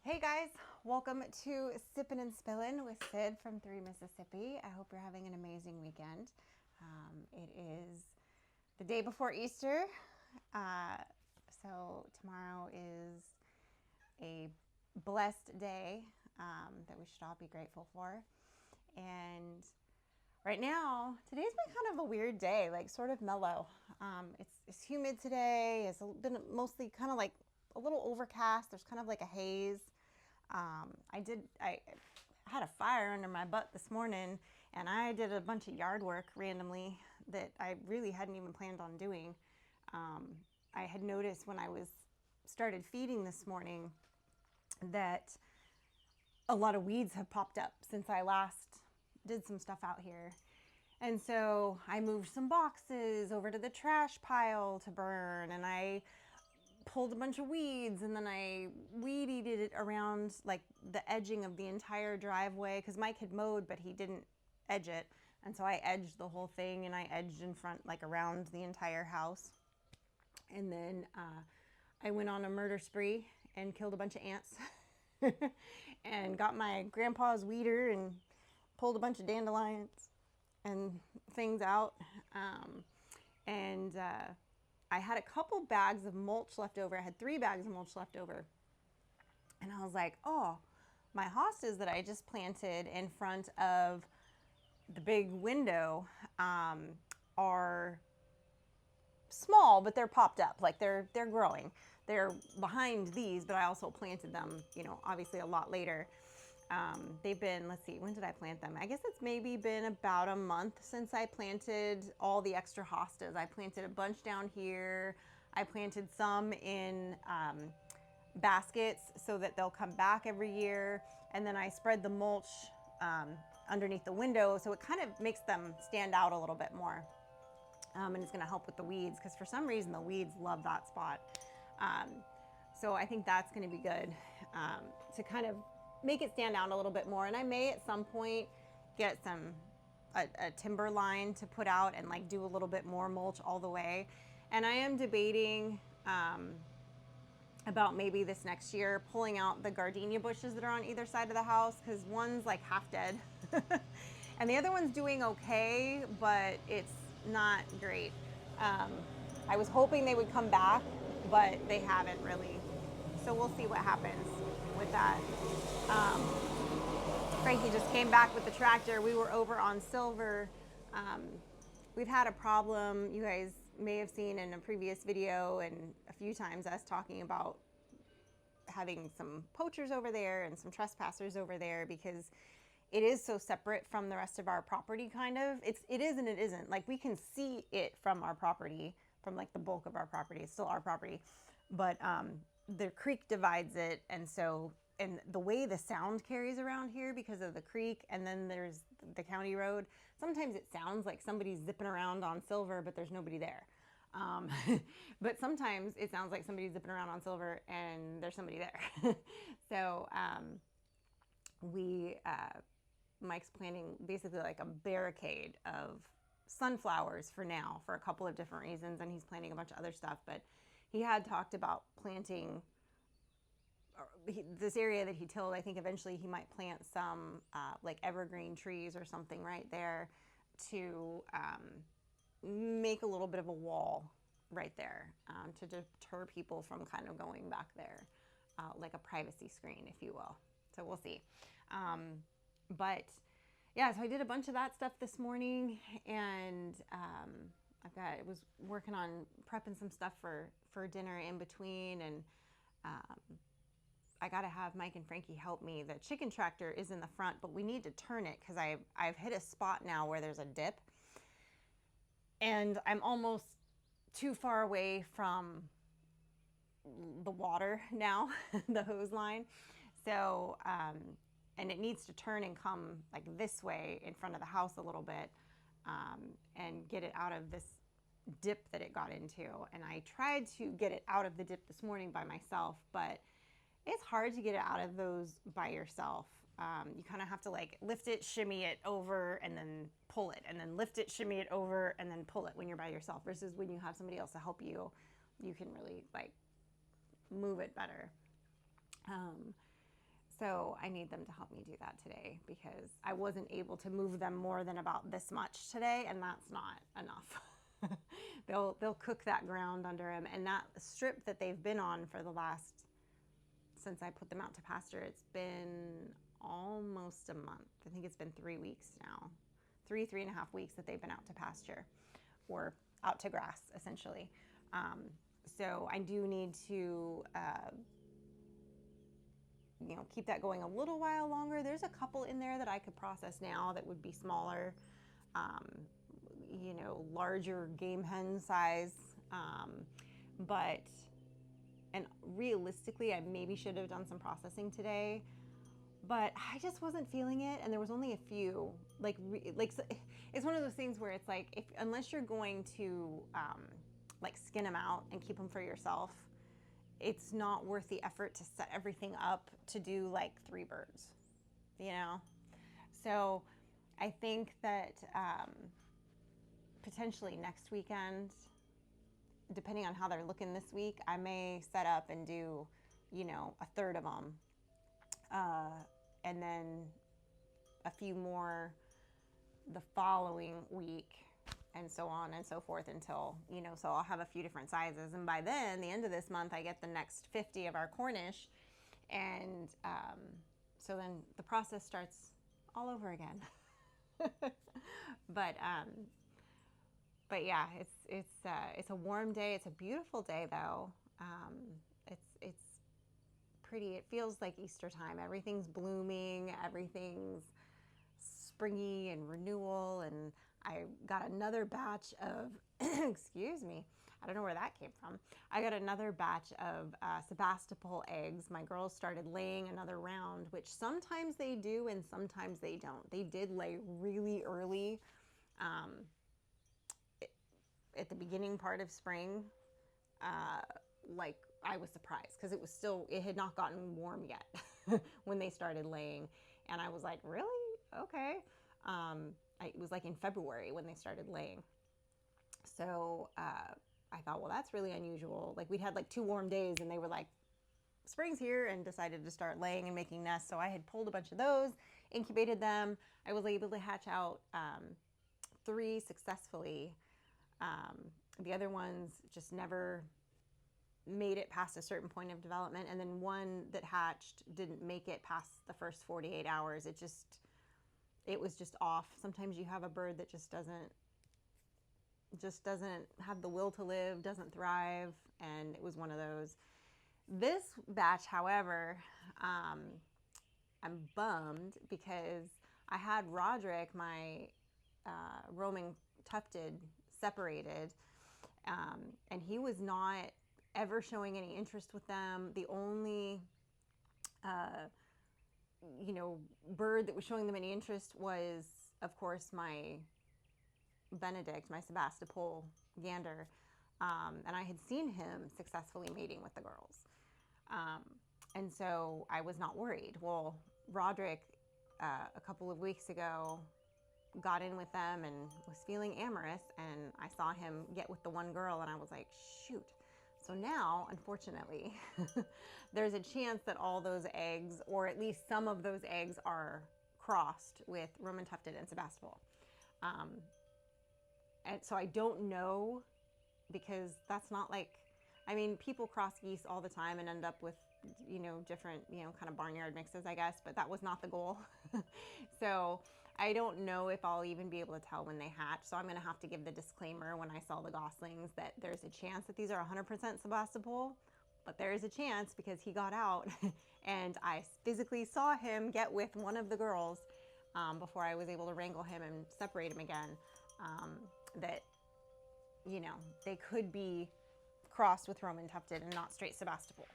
Hey guys, welcome to Sippin' and Spillin' with Sid from 3 Mississippi. I hope you're having an amazing weekend. It is the day before Easter, so tomorrow is a blessed day that we should all be grateful for. And right now, today's been kind of a weird day, like sort of mellow. It's humid today. It's been mostly kind of like a little overcast. There's kind of like a haze. I had a fire under my butt this morning, and I did a bunch of yard work randomly that I really hadn't even planned on doing. I had noticed when I started feeding this morning that a lot of weeds have popped up since I last did some stuff out here. And so I moved some boxes over to the trash pile to burn, and I pulled a bunch of weeds, and then I weed eated it around like the edging of the entire driveway because Mike had mowed, but he didn't edge it. And so I edged the whole thing, and I edged in front, like around the entire house. And then I went on a murder spree and killed a bunch of ants and got my grandpa's weeder and pulled a bunch of dandelions and things out. And I had a couple bags of mulch left over. I had 3 bags of mulch left over. And I was like, oh, my hostas that I just planted in front of the big window are small, but they're popped up. Like they're growing. They're behind these, but I also planted them, obviously a lot later. They've been, let's see, when did I plant them? I guess it's maybe been about a month since I planted all the extra hostas. I planted a bunch down here. I planted some in baskets so that they'll come back every year. And then I spread the mulch underneath the window so it kind of makes them stand out a little bit more. And it's gonna help with the weeds because for some reason the weeds love that spot. So I think that's gonna be good to kind of make it stand out a little bit more. And I may at some point get a timber line to put out and like do a little bit more mulch all the way. And I am debating about maybe this next year pulling out the gardenia bushes that are on either side of the house because one's like half dead and the other one's doing okay, but it's not great. I was hoping they would come back, but they haven't really. So we'll see what happens with that. Frankie just came back with the tractor. We were over on Silver. We've had a problem. You guys may have seen in a previous video and a few times us talking about having some poachers over there and some trespassers over there because it is so separate from the rest of our property, kind of. It is and it isn't. Like we can see it from our property, from like the bulk of our property. It's still our property, but the creek divides it, and the way the sound carries around here because of the creek, and then there's the county road. Sometimes it sounds like somebody's zipping around on Silver, but there's nobody there. But sometimes it sounds like somebody's zipping around on Silver and there's somebody there. So Mike's planting basically like a barricade of sunflowers for now for a couple of different reasons, and he's planting a bunch of other stuff, but he had talked about planting this area that he tilled. I think eventually he might plant some like evergreen trees or something right there to make a little bit of a wall right there to deter people from kind of going back there, like a privacy screen, if you will. So we'll see. But yeah, so I did a bunch of that stuff this morning, and I was working on prepping some stuff for dinner in between, and I got to have Mike and Frankie help me. The chicken tractor is in the front, but we need to turn it because I've hit a spot now where there's a dip, and I'm almost too far away from the water now, the hose line. So, and it needs to turn and come like this way in front of the house a little bit and get it out of this dip that it got into. And I tried to get it out of the dip this morning by myself, but it's hard to get it out of those by yourself. You kind of have to like lift it, shimmy it over, and then pull it, and then lift it, shimmy it over, and then pull it when you're by yourself, versus when you have somebody else to help you, you can really like move it better. So I need them to help me do that today because I wasn't able to move them more than about this much today, and that's not enough. They'll cook that ground under them, and that strip that they've been on for the last, since I put them out to pasture, it's been almost a month. I think it's been 3 weeks now. 3.5 weeks that they've been out to pasture or out to grass, essentially. So I do need to, keep that going a little while longer. There's a couple in there that I could process now that would be smaller, larger game hen size. And realistically, I maybe should have done some processing today, but I just wasn't feeling it. And there was only a few, it's one of those things where it's like, unless you're going to, skin them out and keep them for yourself, it's not worth the effort to set everything up to do like 3 birds, So I think that potentially next weekend, depending on how they're looking this week, I may set up and do, a third of them. And then a few more the following week, and so on and so forth until, so I'll have a few different sizes. And by then, the end of this month, I get the next 50 of our Cornish. And so then the process starts all over again. But yeah, it's a warm day. It's a beautiful day though. It's pretty. It feels like Easter time. Everything's blooming. Everything's springy and renewal. And I got another batch of, excuse me, I don't know where that came from. I got another batch of Sebastopol eggs. My girls started laying another round, which sometimes they do and sometimes they don't. They did lay really early at the beginning part of spring. I was surprised because it had not gotten warm yet when they started laying. And I was like, really? Okay. It was like in February when they started laying. So I thought, well, that's really unusual. Like we'd had like 2 warm days and they were like, spring's here, and decided to start laying and making nests. So I had pulled a bunch of those, incubated them. I was able to hatch out 3 successfully. The other ones just never made it past a certain point of development. And then one that hatched didn't make it past the first 48 hours. It was just off. Sometimes you have a bird that just doesn't have the will to live, doesn't thrive, and it was one of those. This batch, however, I'm bummed because I had Roderick, my Roman tufted, separated, and he was not ever showing any interest with them. The only bird that was showing them any interest was, of course, my Benedict, my Sebastopol gander, and I had seen him successfully mating with the girls, and so I was not worried. Well, Roderick, a couple of weeks ago, got in with them and was feeling amorous, and I saw him get with the one girl, and I was like, shoot. So now, unfortunately, there's a chance that all those eggs, or at least some of those eggs, are crossed with Roman tufted and Sebastopol. And so I don't know, because that's not like, people cross geese all the time and end up with, different, kind of barnyard mixes, I guess, but that was not the goal. So I don't know if I'll even be able to tell when they hatch. So I'm going to have to give the disclaimer when I sell the goslings that there's a chance that these are 100% Sebastopol, but there is a chance because he got out and I physically saw him get with one of the girls before I was able to wrangle him and separate him again, that, they could be crossed with Roman tufted and not straight Sebastopol.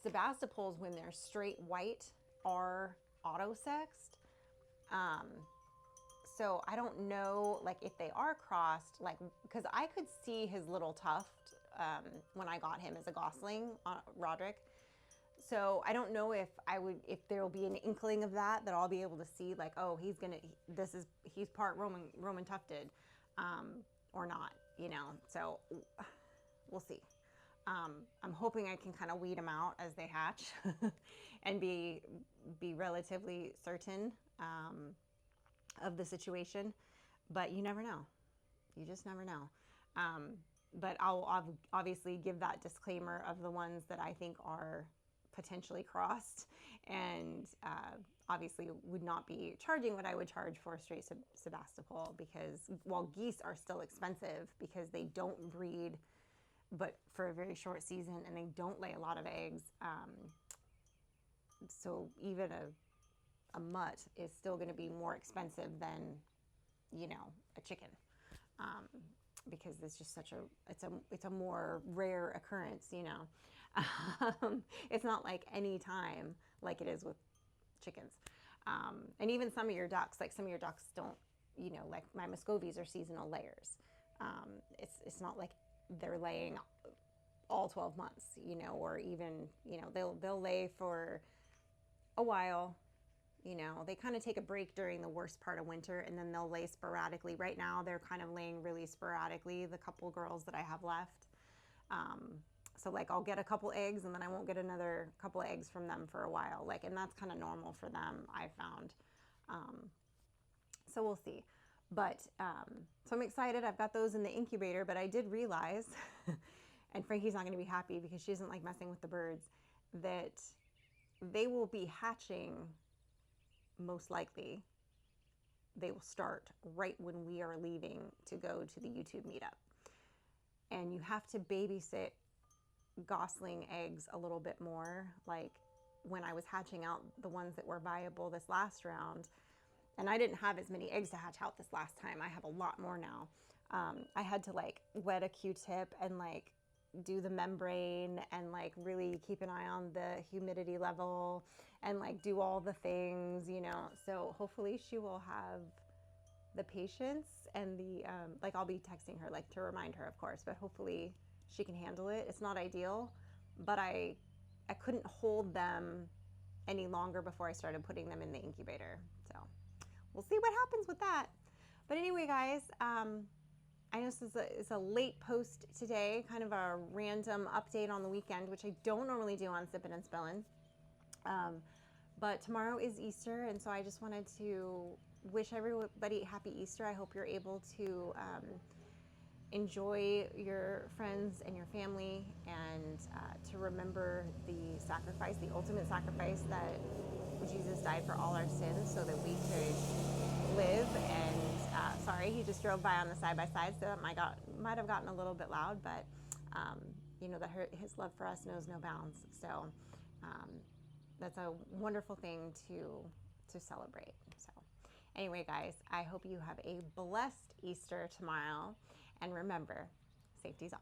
Sebastopols, when they're straight white, are auto-sexed. So I don't know, if they are crossed, because I could see his little tuft when I got him as a gosling, Roderick. So I don't know if there will be an inkling of that I'll be able to see, oh, he's part Roman tufted, or not, So we'll see. I'm hoping I can kind of weed them out as they hatch and be relatively certain of the situation. But you never know. You just never know. But I'll obviously give that disclaimer of the ones that I think are potentially crossed, and obviously would not be charging what I would charge for a straight Sebastopol, because while geese are still expensive because they don't breed but for a very short season and they don't lay a lot of eggs, so even a mutt is still going to be more expensive than, you know, a chicken, because it's just such it's a more rare occurrence, you know. It's not like any time like it is with chickens. And even some of your ducks, like some of your ducks don't, you know, like my Muscovies are seasonal layers. It's not like they're laying all 12 months, you know, or even, you know, they'll lay for a while. You know, they kind of take a break during the worst part of winter, and then they'll lay sporadically. Right now, they're kind of laying really sporadically, the couple girls that I have left. So like I'll get a couple eggs and then I won't get another couple eggs from them for a while. Like, and that's kind of normal for them, I found. So we'll see. But so I'm excited. I've got those in the incubator, but I did realize, and Frankie's not going to be happy because she doesn't like messing with the birds, that they will be hatching. Most likely they will start right when we are leaving to go to the YouTube meetup. And you have to babysit gosling eggs a little bit more. Like when I was hatching out the ones that were viable this last round, and I didn't have as many eggs to hatch out this last time, I have a lot more now. I had to like wet a Q-tip and like do the membrane and like really keep an eye on the humidity level and like do all the things, you know. So hopefully she will have the patience and the like, I'll be texting her like to remind her, of course, but hopefully she can handle it. It's not ideal, but I couldn't hold them any longer before I started putting them in the incubator. So we'll see what happens with that. But anyway, guys, I know this is a late post today, kind of a random update on the weekend, which I don't normally do on Sippin' and Spillin'. But tomorrow is Easter, and so I just wanted to wish everybody happy Easter. I hope you're able to enjoy your friends and your family, and to remember the sacrifice, the ultimate sacrifice, that Jesus died for all our sins so that we could live. And sorry, he just drove by on the side-by-side, so that might have gotten a little bit loud, but you know that his love for us knows no bounds. So that's a wonderful thing to celebrate. So anyway, guys, I hope you have a blessed Easter tomorrow, and remember, safety's off.